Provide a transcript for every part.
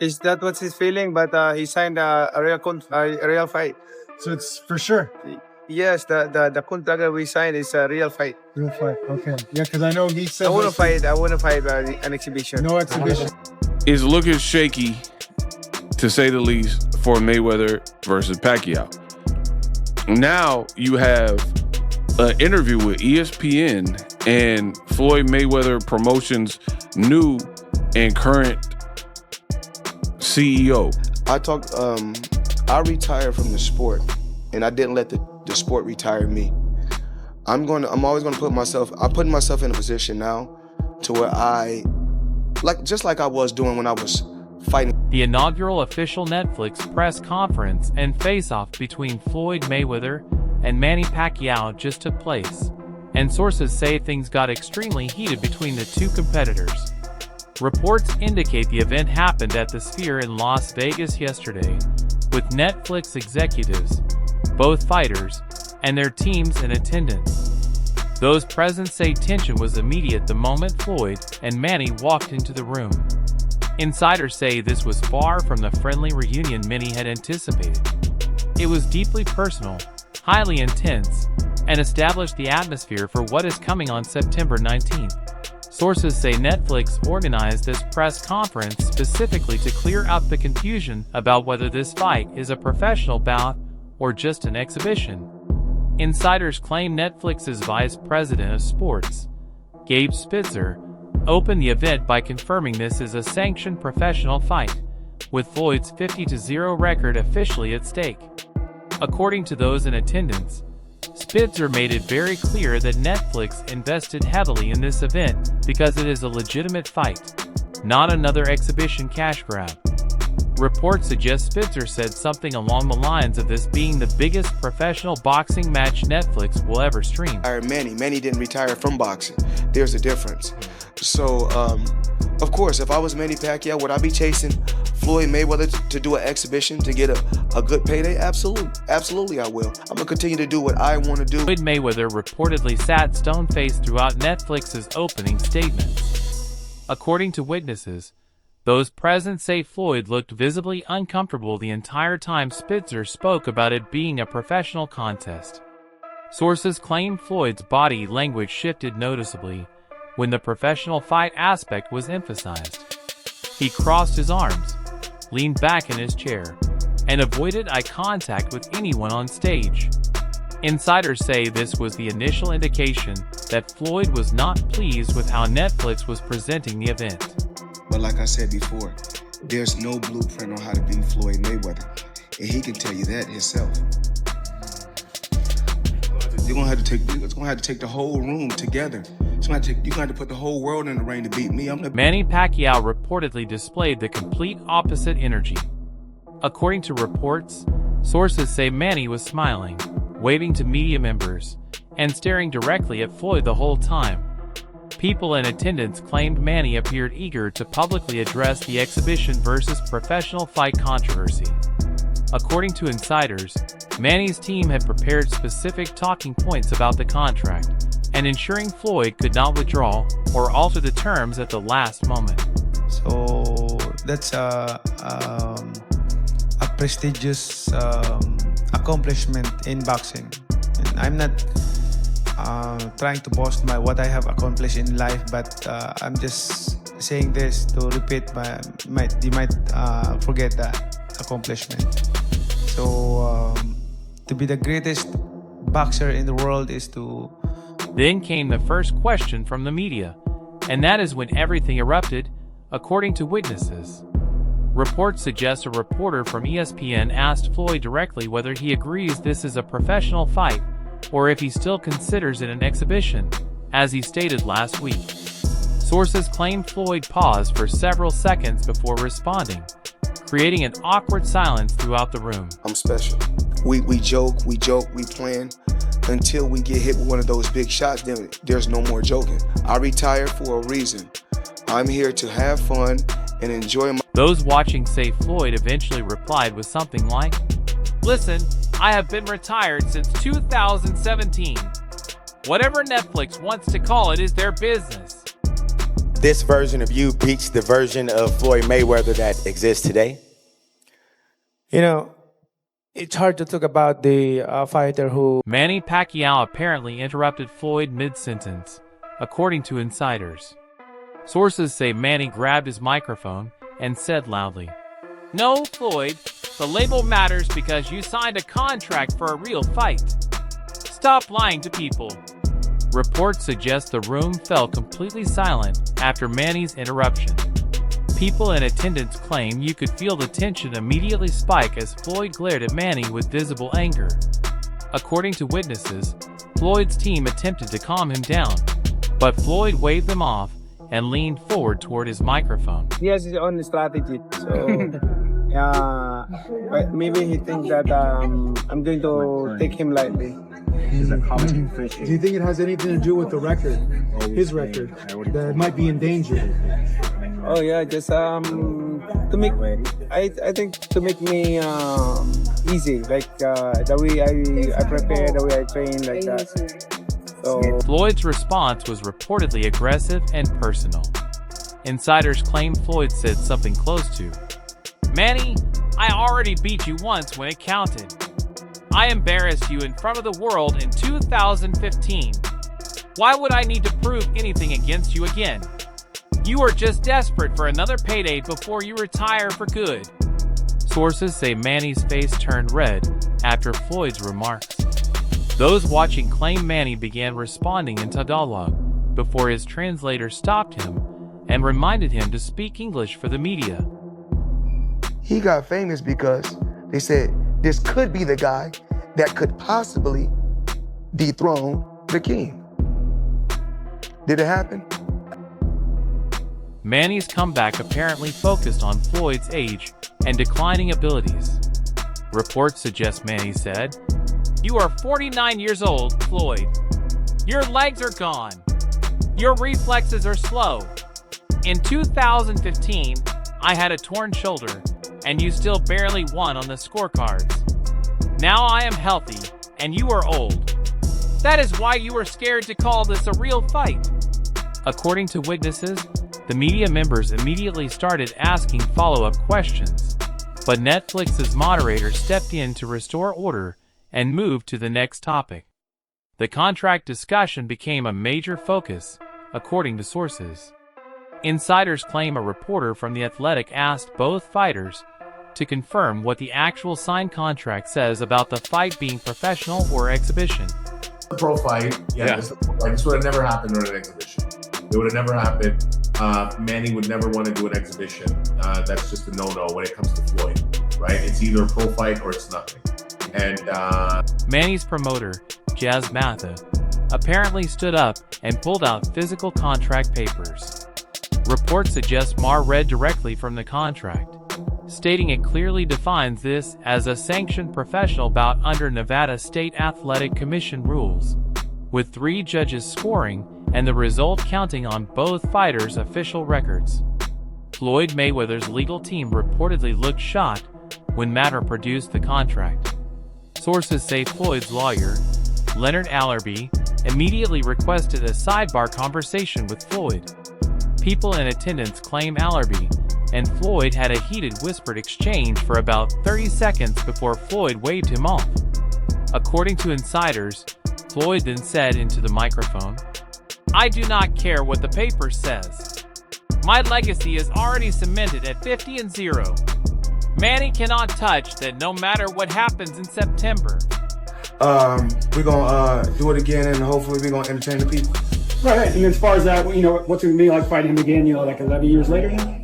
Is that what's his feeling? But he signed a real fight. So it's for sure. Yes, the contract that we signed is a real fight. Real fight. Okay. Yeah, because I know he said I want to fight. I want to fight an exhibition. no exhibition. It's looking shaky, to say the least, for Mayweather versus Pacquiao. Now you have an interview with ESPN and Floyd Mayweather Promotions' new and current CEO. I retired from the sport, and I didn't let the sport retire me. I'm always gonna I'm putting myself in a position now to where just like I was doing when I was fighting. The inaugural official Netflix press conference and face-off between Floyd Mayweather and Manny Pacquiao just took place, and sources say things got extremely heated between the two competitors. Reports indicate the event happened at the Sphere in Las Vegas yesterday, with Netflix executives, both fighters, and their teams in attendance. Those present say tension was immediate the moment Floyd and Manny walked into the room. Insiders say this was far from the friendly reunion many had anticipated. It was deeply personal, highly intense, and established the atmosphere for what is coming on September 19th. Sources say Netflix organized this press conference specifically to clear up the confusion about whether this fight is a professional bout or just an exhibition. Insiders claim Netflix's vice president of sports, Gabe Spitzer, opened the event by confirming this is a sanctioned professional fight, with Floyd's 50-0 record officially at stake. According to those in attendance, Spitzer made it very clear that Netflix invested heavily in this event because it is a legitimate fight, not another exhibition cash grab. Reports suggest Spitzer said something along the lines of this being the biggest professional boxing match Netflix will ever stream. Manny didn't retire from boxing. There's a difference. So, of course, if I was Manny Pacquiao, would I be chasing Floyd Mayweather to do an exhibition to get a good payday? Absolutely I will. I'm gonna continue to do what I want to do. Floyd Mayweather reportedly sat stone-faced throughout Netflix's opening statements. According to witnesses, those present say Floyd looked visibly uncomfortable the entire time Spitzer spoke about it being a professional contest. Sources claim Floyd's body language shifted noticeably when the professional fight aspect was emphasized. He crossed his arms, leaned back in his chair, and avoided eye contact with anyone on stage. Insiders say this was the initial indication that Floyd was not pleased with how Netflix was presenting the event. But like I said before, there's no blueprint on how to beat Floyd Mayweather, and he can tell you that himself. You're gonna have to take the whole room together. You're gonna have to put the whole world in the ring to beat me. Manny Pacquiao reportedly displayed the complete opposite energy. According to reports, sources say Manny was smiling, waving to media members, and staring directly at Floyd the whole time. People in attendance claimed Manny appeared eager to publicly address the exhibition versus professional fight controversy. According to insiders, Manny's team had prepared specific talking points about the contract and ensuring Floyd could not withdraw or alter the terms at the last moment. So that's a prestigious accomplishment in boxing. And I'm not trying to boast what I have accomplished in life, but I'm just saying this to repeat you might forget that accomplishment. So to be the greatest boxer in the world is to... Then came the first question from the media, and that is when everything erupted, according to witnesses. Reports suggest a reporter from ESPN asked Floyd directly whether he agrees this is a professional fight or if he still considers it an exhibition, as he stated last week. Sources claim Floyd paused for several seconds before responding, creating an awkward silence throughout the room. I'm special. We joke, we plan. Until we get hit with one of those big shots, then there's no more joking. I retired for a reason. I'm here to have fun and enjoy my... Those watching say Floyd eventually replied with something like, "Listen, I have been retired since 2017. Whatever Netflix wants to call it is their business." this version of you beats the version of Floyd Mayweather that exists today? You know, it's hard to talk about the fighter who Manny Pacquiao apparently interrupted Floyd mid-sentence, according to insiders. Sources say Manny grabbed his microphone and said loudly, "No, Floyd, the label matters because you signed a contract for a real fight. Stop lying to people." Reports suggest the room fell completely silent after Manny's interruption. People in attendance claim you could feel the tension immediately spike as Floyd glared at Manny with visible anger. According to witnesses, Floyd's team attempted to calm him down, but Floyd waved them off and leaned forward toward his microphone. He has his own strategy, so but maybe he thinks that I'm going to take him lightly. Do you think it has anything to do with the record, his record, that it might be in danger? Oh yeah, just to make I think to make me easy, like the way I prepare, the way I train, like that. So Floyd's response was reportedly aggressive and personal. Insiders claim Floyd said something close to, "Manny, I already beat you once when it counted. I embarrassed you in front of the world in 2015. Why would I need to prove anything against you again? You are just desperate for another payday before you retire for good." Sources say Manny's face turned red after Floyd's remarks. Those watching claim Manny began responding in Tagalog before his translator stopped him and reminded him to speak English for the media. He got famous because they said this could be the guy that could possibly dethrone the king. Did it happen? Manny's comeback apparently focused on Floyd's age and declining abilities. Reports suggest Manny said, "You are 49 years old, Floyd. Your legs are gone. Your reflexes are slow. In 2015, I had a torn shoulder, and you still barely won on the scorecards. Now I am healthy, and you are old. That is why you were scared to call this a real fight." According to witnesses, the media members immediately started asking follow-up questions, but Netflix's moderator stepped in to restore order and moved to the next topic. The contract discussion became a major focus, according to sources. Insiders claim a reporter from The Athletic asked both fighters to confirm what the actual signed contract says about the fight being professional or exhibition. A pro fight, this would have never happened during an exhibition. It would have never happened. Manny would never want to do an exhibition. That's just a no-no when it comes to Floyd, right? It's either a pro fight or it's nothing. And Manny's promoter, Jazz Matha, apparently stood up and pulled out physical contract papers. Reports suggest Mar read directly from the contract, stating it clearly defines this as a sanctioned professional bout under Nevada State Athletic Commission rules, with 3 judges scoring and the result counting on both fighters' official records. Floyd Mayweather's legal team reportedly looked shocked when Matter produced the contract. Sources say Floyd's lawyer, Leonard Allerby, immediately requested a sidebar conversation with Floyd. People in attendance claim Allerby and Floyd had a heated whispered exchange for about 30 seconds before Floyd waved him off. According to insiders, Floyd then said into the microphone, "I do not care what the paper says. My legacy is already cemented at 50-0. Manny cannot touch that no matter what happens in September." We're gonna do it again, and hopefully we're gonna entertain the people. Right, and as far as that, what's it gonna be like fighting him again, like 11 years later now?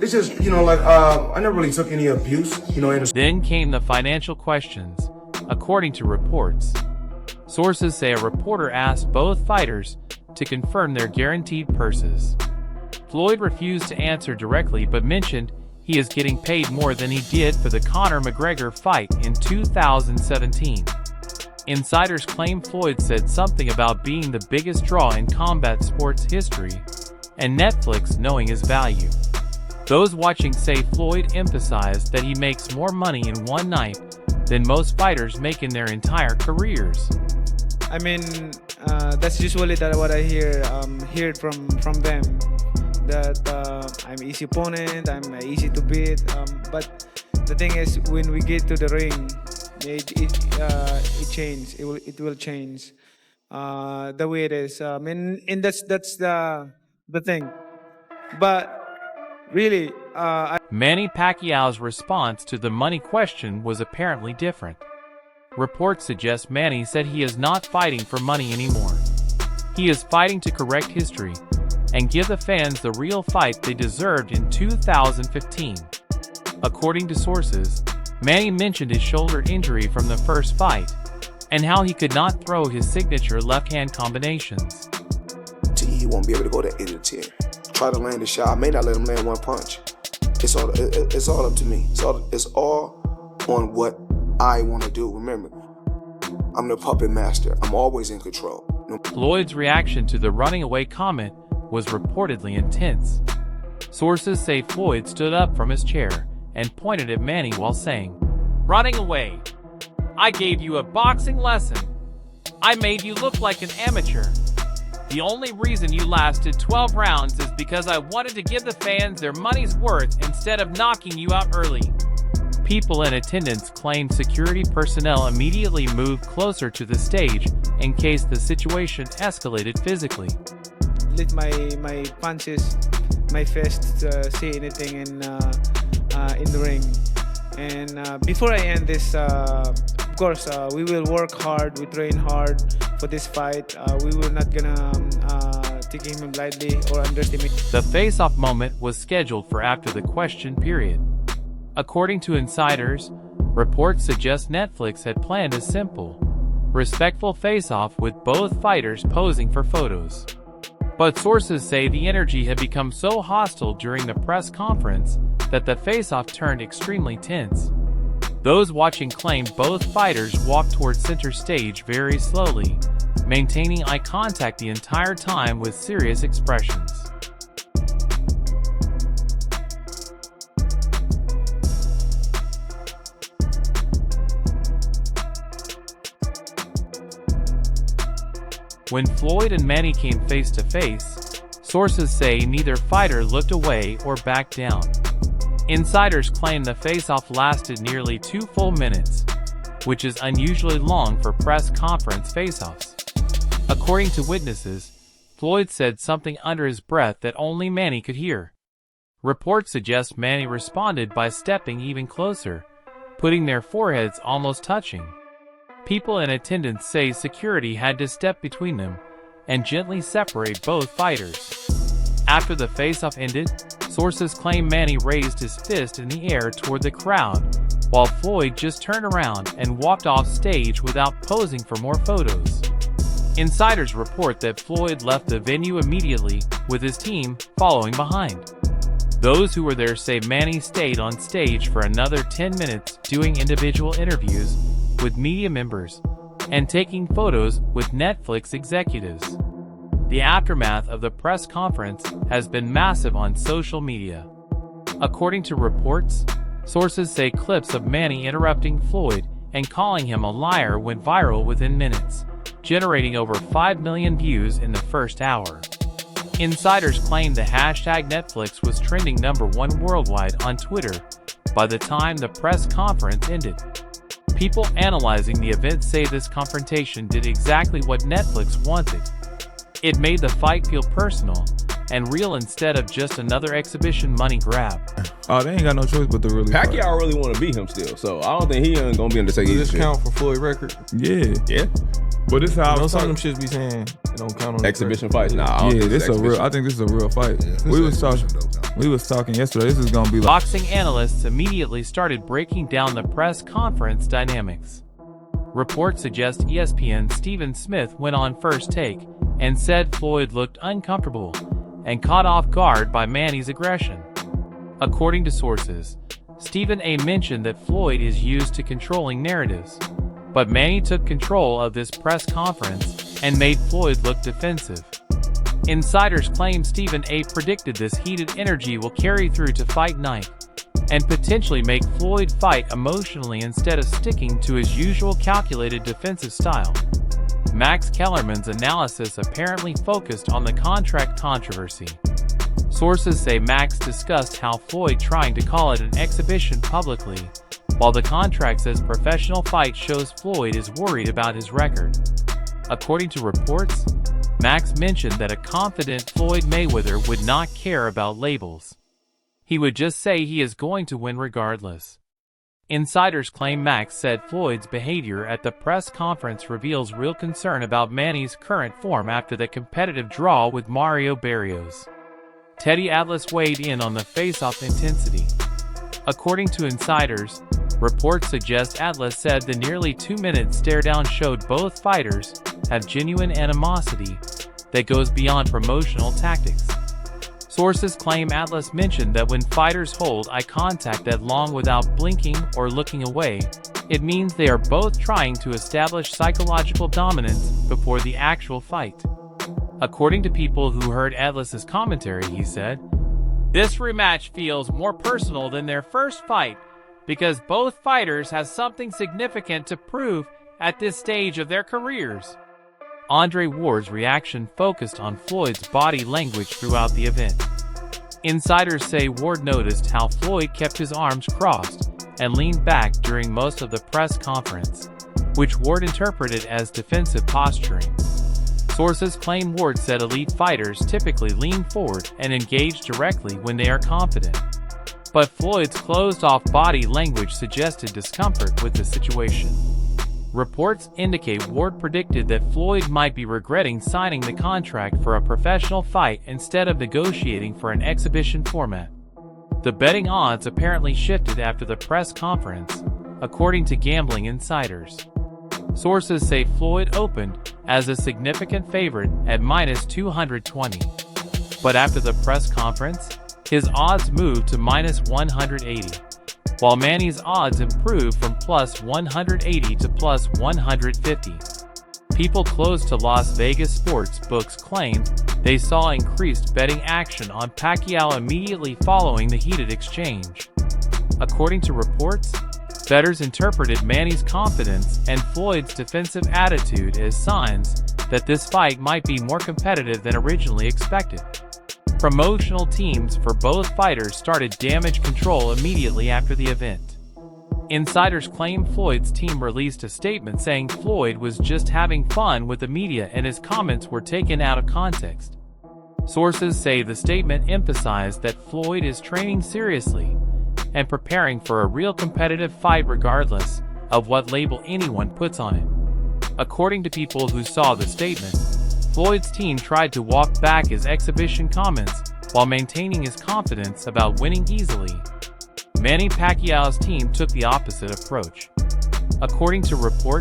It's just, I never really took any abuse, Then came the financial questions, according to reports. Sources say a reporter asked both fighters to confirm their guaranteed purses. Floyd refused to answer directly but mentioned he is getting paid more than he did for the Conor McGregor fight in 2017. Insiders claim Floyd said something about being the biggest draw in combat sports history and Netflix knowing his value. Those watching say Floyd emphasized that he makes more money in one night than most fighters make in their entire careers. I mean, that's usually what I heard from them. That I'm easy opponent, I'm easy to beat. But the thing is, when we get to the ring, it changes. It will change the way it is. And that's the thing. But really, Manny Pacquiao's response to the money question was apparently different. Reports suggest Manny said he is not fighting for money anymore. He is fighting to correct history and give the fans the real fight they deserved in 2015. According to sources, Manny mentioned his shoulder injury from the first fight and how he could not throw his signature left-hand combinations. He won't be able to go to 8 or 10. Try to land a shot. I may not let him land one punch. It's all up to me. It's all on what I want to do. Remember, I'm the puppet master. I'm always in control. Floyd's reaction to the running away comment was reportedly intense. Sources say Floyd stood up from his chair and pointed at Manny while saying, "Running away. I gave you a boxing lesson. I made you look like an amateur. The only reason you lasted 12 rounds is because I wanted to give the fans their money's worth instead of knocking you out early." People in attendance claimed security personnel immediately moved closer to the stage in case the situation escalated physically. Let my punches, my fists say anything in the ring. And before I end this, of course, we will work hard. We train hard for this fight. We were not gonna take him lightly or underestimate. The face-off moment was scheduled for after the question period. According to insiders, reports suggest Netflix had planned a simple, respectful face-off with both fighters posing for photos. But sources say the energy had become so hostile during the press conference that the face-off turned extremely tense. Those watching claimed both fighters walked towards center stage very slowly, maintaining eye contact the entire time with serious expressions. When Floyd and Manny came face to face, sources say neither fighter looked away or backed down. Insiders claim the face-off lasted nearly 2 full minutes, which is unusually long for press conference face-offs. According to witnesses, Floyd said something under his breath that only Manny could hear. Reports suggest Manny responded by stepping even closer, putting their foreheads almost touching. People in attendance say security had to step between them and gently separate both fighters. After the face-off ended, sources claim Manny raised his fist in the air toward the crowd, while Floyd just turned around and walked off stage without posing for more photos. Insiders report that Floyd left the venue immediately, with his team following behind. Those who were there say Manny stayed on stage for another 10 minutes doing individual interviews with media members and taking photos with Netflix executives. The aftermath of the press conference has been massive on social media. According to reports, sources say clips of Manny interrupting Floyd and calling him a liar went viral within minutes, generating over 5 million views in the first hour. Insiders claim the hashtag Netflix was trending #1 worldwide on Twitter by the time the press conference ended. People analyzing the event say this confrontation did exactly what Netflix wanted. It made the fight feel personal and real instead of just another exhibition money grab. Oh, they ain't got no choice but to really Pacquiao fight. really want to beat him still, so I don't think he ain't gonna be able to take Does his this shit. count for Floyd record? Yeah. Yeah. But this how I know some of them talking. shits be saying it don't count on Exhibition fights. Nah, I don't yeah, think this it's a real. exhibition. I think this is a real fight. We was talking yesterday. This is gonna be like Boxing analysts immediately started breaking down the press conference dynamics. Reports suggest ESPN's Stephen Smith went on First Take and said Floyd looked uncomfortable and caught off guard by Manny's aggression. According to sources, Stephen A. mentioned that Floyd is used to controlling narratives, but Manny took control of this press conference and made Floyd look defensive. Insiders claim Stephen A. predicted this heated energy will carry through to fight night and potentially make Floyd fight emotionally instead of sticking to his usual calculated defensive style. Max Kellerman's analysis apparently focused on the contract controversy. Sources say Max discussed how Floyd trying to call it an exhibition publicly, while the contract says professional fight shows Floyd is worried about his record. According to reports, Max mentioned that a confident Floyd Mayweather would not care about labels. He would just say he is going to win regardless. Insiders claim Max said Floyd's behavior at the press conference reveals real concern about Manny's current form after the competitive draw with Mario Barrios. Teddy Atlas weighed in on the face-off intensity. According to insiders, reports suggest Atlas said the nearly 2-minute stare-down showed both fighters have genuine animosity that goes beyond promotional tactics. Sources claim Atlas mentioned that when fighters hold eye contact that long without blinking or looking away, it means they are both trying to establish psychological dominance before the actual fight. According to people who heard Atlas's commentary, he said, "This rematch feels more personal than their first fight because both fighters have something significant to prove at this stage of their careers." Andre Ward's reaction focused on Floyd's body language throughout the event. Insiders say Ward noticed how Floyd kept his arms crossed and leaned back during most of the press conference, which Ward interpreted as defensive posturing. Sources claim Ward said elite fighters typically lean forward and engage directly when they are confident. But Floyd's closed-off body language suggested discomfort with the situation. Reports indicate Ward predicted that Floyd might be regretting signing the contract for a professional fight instead of negotiating for an exhibition format. The betting odds apparently shifted after the press conference, according to gambling insiders. Sources say Floyd opened as a significant favorite at -220. But after the press conference, his odds moved to -180. While Manny's odds improved from +180 to +150. People close to Las Vegas sports books claim they saw increased betting action on Pacquiao immediately following the heated exchange. According to reports, bettors interpreted Manny's confidence and Floyd's defensive attitude as signs that this fight might be more competitive than originally expected. Promotional teams for both fighters started damage control immediately after the event. Insiders claim Floyd's team released a statement saying Floyd was just having fun with the media and his comments were taken out of context. Sources say the statement emphasized that Floyd is training seriously and preparing for a real competitive fight regardless of what label anyone puts on it. According to people who saw the statement, Floyd's team tried to walk back his exhibition comments while maintaining his confidence about winning easily. Manny Pacquiao's team took the opposite approach. According to reports,